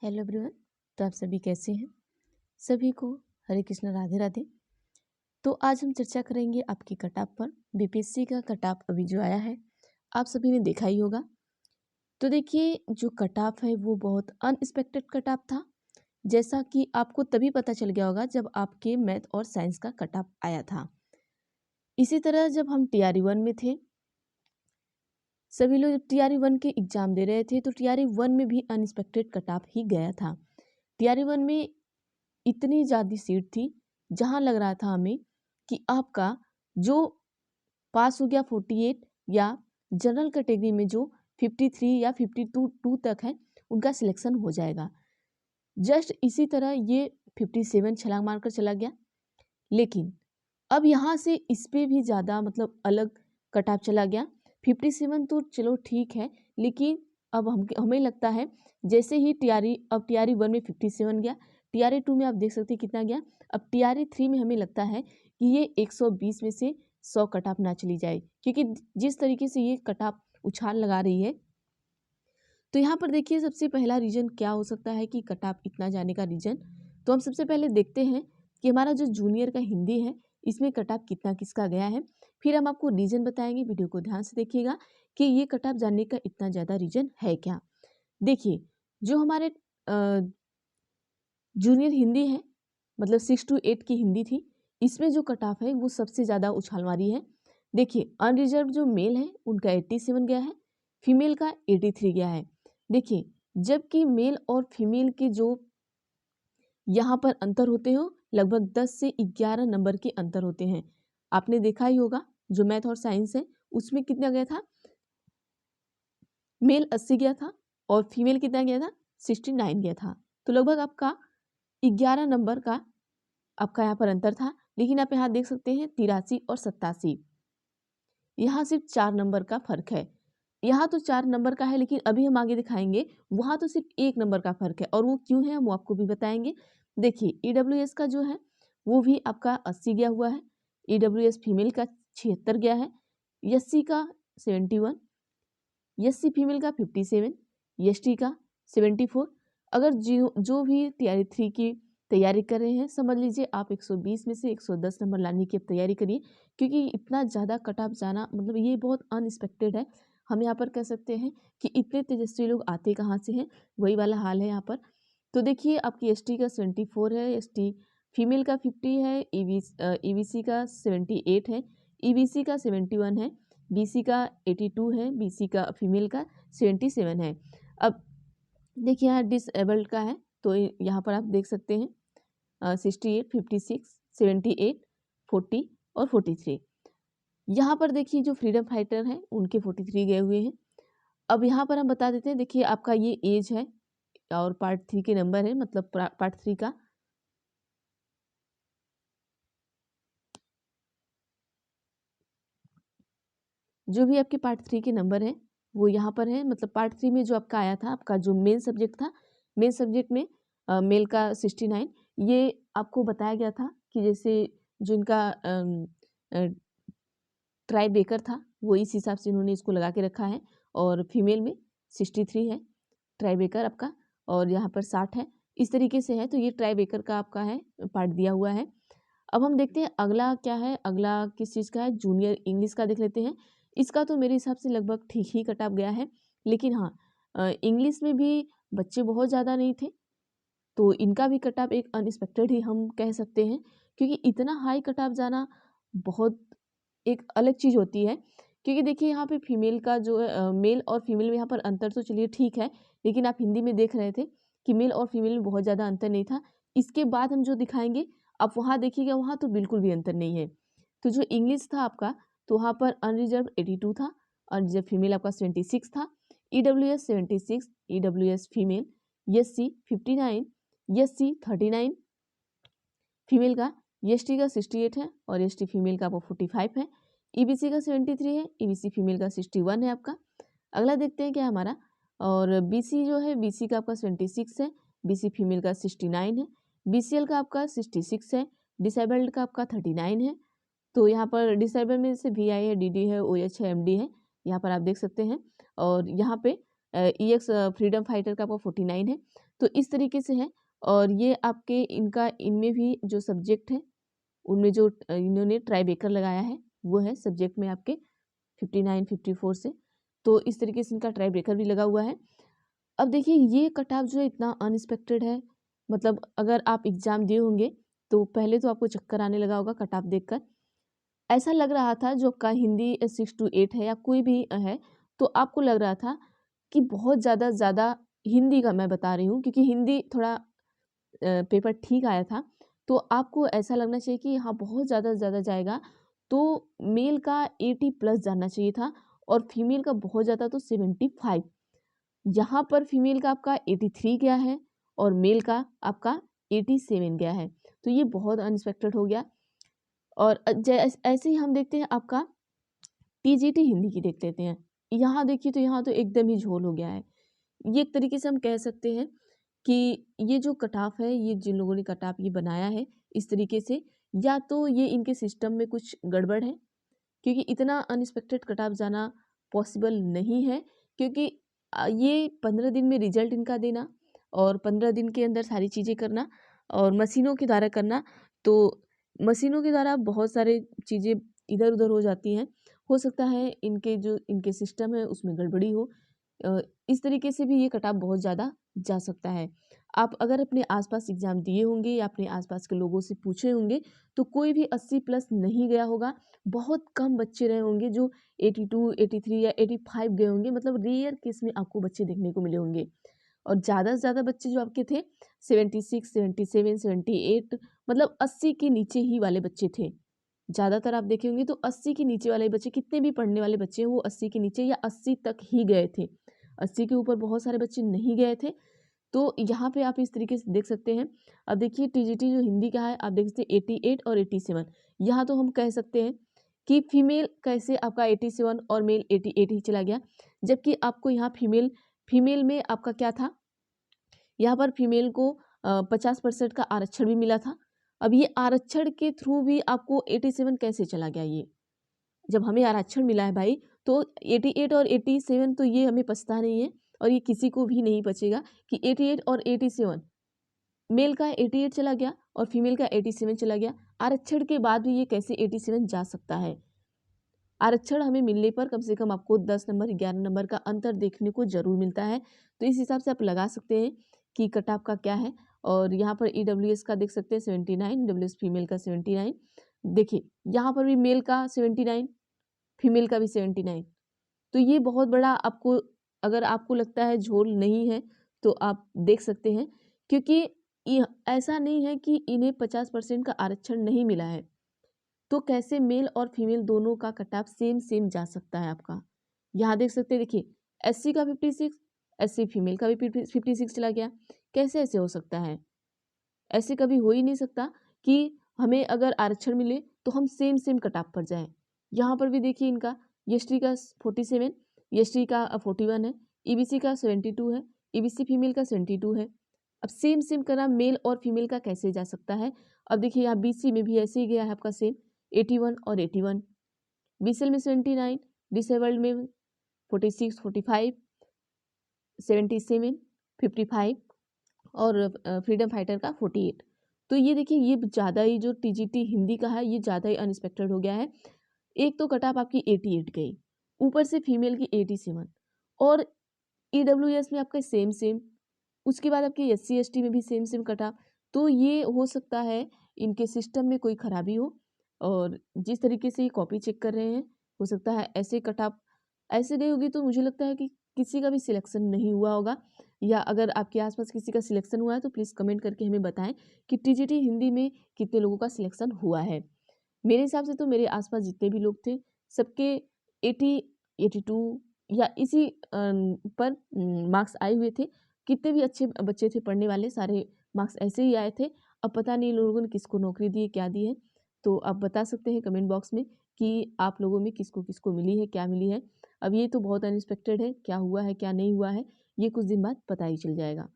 Hello everyone. तो आप सभी कैसे हैं? सभी को हरे कृष्ण राधे राधे। तो आज हम चर्चा करेंगे आपकी कट ऑफ पर। बीपीएससी का कट ऑफ अभी जो आया है आप सभी ने देखा ही होगा। तो देखिए जो कट ऑफ है वो बहुत अनएक्सपेक्टेड कट ऑफ था, जैसा कि आपको तभी पता चल गया होगा जब आपके मैथ और साइंस का कट ऑफ आया था। इसी तरह जब हम टीआरई 1 में थे, सभी लोग टीआरई 1 के एग्जाम दे रहे थे, तो टीआरई 1 में भी अनएक्सपेक्टेड कट ऑफ ही गया था। टीआरई 1 में इतनी ज़्यादा सीट थी जहां लग रहा था हमें कि आपका जो पास हो गया 48 या जनरल कैटेगरी में जो 53 या 52 तक है उनका सिलेक्शन हो जाएगा। जस्ट इसी तरह ये 57 छलांग मारकर चला गया, लेकिन अब यहाँ से इस पे भी ज़्यादा मतलब अलग कट ऑफ चला गया। 57 तो चलो ठीक है, लेकिन अब हमें लगता है जैसे ही अब टीआरई 1 में 57 गया, टीआरई 2 में आप देख सकते हैं कितना गया। अब टीआरई 3 में हमें लगता है कि ये 120 में से 100 कट ऑफ ना चली जाए, क्योंकि जिस तरीके से ये कट ऑफ उछाल लगा रही है। तो यहाँ पर देखिए सबसे पहला रीजन क्या हो सकता है कि कट ऑफ इतना जाने का रीजन। तो हम सबसे पहले देखते हैं कि हमारा जो जूनियर का हिंदी है इसमें कट ऑफ कितना किसका गया है, फिर हम आपको रीजन बताएंगे। वीडियो को ध्यान से देखिएगा कि ये कट ऑफ जानने का इतना ज़्यादा रीजन है क्या। देखिए जो हमारे जूनियर हिंदी है, मतलब 6 to 8 की हिंदी थी, इसमें जो कट ऑफ है वो सबसे ज़्यादा उछाल मारी है। देखिए अनरिजर्व जो मेल है उनका 87 गया है, फीमेल का 83 गया है। देखिए जबकि मेल और फीमेल के जो यहाँ पर अंतर होते हो लगभग 10 से 11 नंबर के अंतर होते हैं। आपने देखा ही होगा जो मैथ और साइंस है उसमें कितना गया था, मेल 80 गया था और फीमेल कितना गया था, 69 गया था। तो लगभग आपका 11 नंबर का आपका यहाँ पर अंतर था। लेकिन आप यहाँ देख सकते हैं 83 और 87, यहाँ सिर्फ 4 नंबर का फर्क है। यहाँ तो 4 नंबर का है, लेकिन अभी हम आगे दिखाएंगे वहाँ तो सिर्फ 1 नंबर का फर्क है, और वो क्यों है वो आपको भी बताएंगे। देखिए ईडब्ल्यूएस का जो है वो भी आपका 80 गया हुआ है, ईडब्ल्यूएस फीमेल का 76 गया है, एससी का 71, एससी फीमेल का 57, एसटी का 74। अगर जो भी टीआरई 3 की तैयारी कर रहे हैं समझ लीजिए आप 120 में से 110 नंबर लाने की तैयारी करिए, क्योंकि इतना ज़्यादा कट ऑफ जाना मतलब ये बहुत अनएक्सपेक्टेड है। हम यहाँ पर कह सकते हैं कि इतने तेजस्वी लोग आते कहाँ से हैं, वही वाला हाल है यहाँ पर। तो देखिए आपकी एसटी का 74 है, एसटी फीमेल का 50 है, ईबीसी का 78 है, ईबीसी का 71 है, बीसी का 82 है, बीसी का फीमेल का 77 है। अब देखिए यहाँ डिसेबल्ड का है, तो यहाँ पर आप देख सकते हैं 68, 56, 78, 40 और 43। यहाँ पर देखिए जो फ्रीडम फाइटर हैं उनके 43 गए हुए हैं। अब यहाँ पर हम बता देते हैं, देखिए आपका ये एज है और पार्ट 3 के नंबर है, मतलब पार्ट 3 का जो भी आपके पार्ट 3 के नंबर है वो यहाँ पर है। मतलब पार्ट 3 में जो आपका आया था, आपका जो मेन सब्जेक्ट था, मेन सब्जेक्ट में मेल का 69, ये आपको बताया गया था कि जैसे जो इनका ट्राई बेकर था वो इस हिसाब से इन्होंने इसको लगा के रखा है, और फीमेल में 63 है ट्राई बेकर आपका, और यहाँ पर 60 है, इस तरीके से है। तो ये ट्राई बेकर का आपका है पार्ट दिया हुआ है। अब हम देखते हैं अगला क्या है, अगला किस चीज़ का है, जूनियर इंग्लिश का देख लेते हैं। इसका तो मेरे हिसाब से लगभग ठीक ही कट ऑफ गया है, लेकिन हाँ इंग्लिश में भी बच्चे बहुत ज़्यादा नहीं थे, तो इनका भी कट ऑफ एक अनएक्सपेक्टेड ही हम कह सकते हैं, क्योंकि इतना हाई कट ऑफ जाना बहुत एक अलग चीज़ होती है। क्योंकि देखिए यहाँ पे फीमेल का जो मेल और फीमेल में यहाँ पर अंतर तो चलिए ठीक है, लेकिन आप हिंदी में देख रहे थे कि मेल और फीमेल में बहुत ज़्यादा अंतर नहीं था। इसके बाद हम जो दिखाएंगे आप वहाँ देखिएगा, वहाँ तो बिल्कुल भी अंतर नहीं है। तो जो इंग्लिश था आपका, तो वहाँ पर अनरिजर्व 82 था, अनरिजर्व फीमेल आपका 76 था, EWS 76, EWS female, SC 59, SC 39 female का, एसटी का 68 है और एसटी फीमेल का आपका 45 है, ईबीसी का 73 है, ईबीसी फीमेल का 61 है आपका। अगला देखते हैं क्या हमारा, और बीसी जो है बीसी का आपका 76 है, बीसी फीमेल का 69 है, बीसीएल का आपका 66 है, डिसेबल्ड का आपका 39 है। तो यहाँ पर डिसेबल में से वी आई है, डी डी है, ओ एच है, एम डी है, यहाँ पर आप देख सकते हैं। और यहाँ पे ई एक्स फ्रीडम फाइटर का आपका 49 है। तो इस तरीके से है। और ये आपके इनका इनमें भी जो सब्जेक्ट है उनमें जो इन्होंने ट्राई ब्रेकर लगाया है वो है सब्जेक्ट में आपके 59 54 से। तो इस तरीके से इनका ट्राई ब्रेकर भी लगा हुआ है। अब देखिए ये कट ऑफ जो है इतना अनएक्सपेक्टेड है, मतलब अगर आप एग्ज़ाम दिए होंगे तो पहले तो आपको चक्कर आने लगा होगा कट ऑफ देखकर। ऐसा लग रहा था जो आपका हिंदी 6 to 8 है या कोई भी है, तो आपको लग रहा था कि बहुत ज़्यादा हिंदी का मैं बता रही हूँ क्योंकि हिंदी थोड़ा पेपर ठीक आया था, तो आपको ऐसा लगना चाहिए कि हाँ बहुत ज़्यादा से ज़्यादा जाएगा। तो मेल का 80 प्लस जाना चाहिए था और फीमेल का बहुत ज़्यादा तो 75। यहाँ पर फीमेल का आपका 83 गया है और मेल का आपका 87 गया है। तो ये बहुत अनएक्सपेक्टेड हो गया। और ऐसे ही हम देखते हैं आपका टीजीटी हिंदी की देख लेते हैं। यहाँ देखिए तो यहाँ तो एकदम ही झोल हो गया है। ये एक तरीके से हम कह सकते हैं कि ये जो कट ऑफ है, ये जिन लोगों ने कट ऑफ ये बनाया है इस तरीके से, या तो ये इनके सिस्टम में कुछ गड़बड़ है, क्योंकि इतना अनएक्सपेक्टेड कट ऑफ जाना पॉसिबल नहीं है। क्योंकि ये 15 दिन में रिजल्ट इनका देना और 15 दिन के अंदर सारी चीज़ें करना और मशीनों के द्वारा करना, तो मशीनों के द्वारा बहुत सारे चीज़ें इधर-उधर हो जाती हैं। हो सकता है इनके जो इनके सिस्टम है उसमें गड़बड़ी हो। इस तरीके से भी ये कट ऑफ बहुत ज़्यादा जा सकता है। आप अगर अपने आस-पास एग्ज़ाम दिए होंगे या अपने आस-पास के लोगों से पूछे होंगे, तो कोई भी 80 प्लस नहीं गया होगा। बहुत कम बच्चे रहे होंगे जो 82, 83 या 85 गए होंगे, मतलब रेयर केस में आपको बच्चे देखने को मिले होंगे। और ज़्यादा से ज़्यादा बच्चे जो आपके थे 76, 77, 78, मतलब 80 के नीचे ही वाले बच्चे थे। ज़्यादातर आप देखे होंगे तो 80 के नीचे वाले बच्चे, कितने भी पढ़ने वाले बच्चे हैं वो 80 के नीचे या 80 तक ही गए थे। 80 के ऊपर बहुत सारे बच्चे नहीं गए थे। तो यहाँ पे आप इस तरीके से देख सकते हैं। अब देखिए टीजीटी जो हिंदी का है आप देख सकते हैं 88 और 87। यहाँ तो हम कह सकते हैं कि फीमेल कैसे आपका 87 और मेल 88 ही चला गया। जबकि आपको यहाँ फीमेल फीमेल में आपका क्या था, यहाँ पर फीमेल को 50% का आरक्षण भी मिला था। अब ये आरक्षण के थ्रू भी आपको 87 कैसे चला गया ये? जब हमें आरक्षण मिला है भाई, तो 88 और 87 तो ये हमें पछता नहीं है और ये किसी को भी नहीं बचेगा कि 88 और 87 मेल का 88 चला गया और फीमेल का 87 चला गया। आरक्षण के बाद भी ये कैसे 87 जा सकता है? आरक्षण हमें मिलने पर कम से कम आपको 10 नंबर 11 नंबर का अंतर देखने को ज़रूर मिलता है। तो इस हिसाब से आप लगा सकते हैं कि कट ऑफ का क्या है। और यहाँ पर ईडब्ल्यूएस का देख सकते हैं 79, ईडब्ल्यूएस फीमेल का 79। देखिए यहाँ पर भी मेल का 79, फीमेल का भी 79। तो ये बहुत बड़ा आपको, अगर आपको लगता है झोल नहीं है तो आप देख सकते हैं, क्योंकि ऐसा नहीं है कि इन्हें 50% का आरक्षण नहीं मिला है। तो कैसे मेल और फीमेल दोनों का कट ऑफ सेम सेम जा सकता है आपका? यहाँ देख सकते हैं, देखिए एससी का 56, एससी फीमेल का भी 56 चला गया। कैसे ऐसे हो सकता है? ऐसे कभी हो ही नहीं सकता कि हमें अगर आरक्षण मिले तो हम सेम सेम कट ऑफ पर जाएं। यहाँ पर भी देखिए इनका एसटी का 47, एसटी का 41 है, ईबीसी का 72 है, ईबीसी फीमेल का 72 है। अब सेम सेम करना मेल और फीमेल का कैसे जा सकता है? अब देखिए यहाँ बीसी में भी ऐसे ही गया है आपका सेम 81 और 81, बीसीएल में 79, डिसेबल्ड में 46, 45, 77, 55 और फ्रीडम फाइटर का 48। तो ये देखिए ये ज़्यादा ही जो टीजीटी हिंदी का है ये ज़्यादा ही अनएक्सपेक्टेड हो गया है। एक तो कट ऑफ आपकी 88 गई, ऊपर से फीमेल की 87 और ईडब्ल्यूएस में आपका सेम सेम, उसके बाद आपके एससी एसटी में भी सेम सेम कट ऑफ। तो ये हो सकता है इनके सिस्टम में कोई खराबी हो, और जिस तरीके से ये कॉपी चेक कर रहे हैं हो सकता है ऐसे कट ऑफ ऐसे गई होगी। तो मुझे लगता है कि किसी का भी सिलेक्शन नहीं हुआ होगा, या अगर आपके आसपास किसी का सिलेक्शन हुआ है तो प्लीज़ कमेंट करके हमें बताएं कि टीजीटी हिंदी में कितने लोगों का सिलेक्शन हुआ है। मेरे हिसाब से तो मेरे आसपास जितने भी लोग थे सबके 80, 82 या इसी पर मार्क्स आए हुए थे। कितने भी अच्छे बच्चे थे पढ़ने वाले, सारे मार्क्स ऐसे ही आए थे। अब पता नहीं लोगों ने किसको नौकरी दी है, क्या दी है। तो आप बता सकते हैं कमेंट बॉक्स में कि आप लोगों में किसको किसको मिली है, क्या मिली है। अब ये तो बहुत अनएक्सपेक्टेड है, क्या हुआ है क्या नहीं हुआ है ये कुछ दिन बाद पता ही चल जाएगा।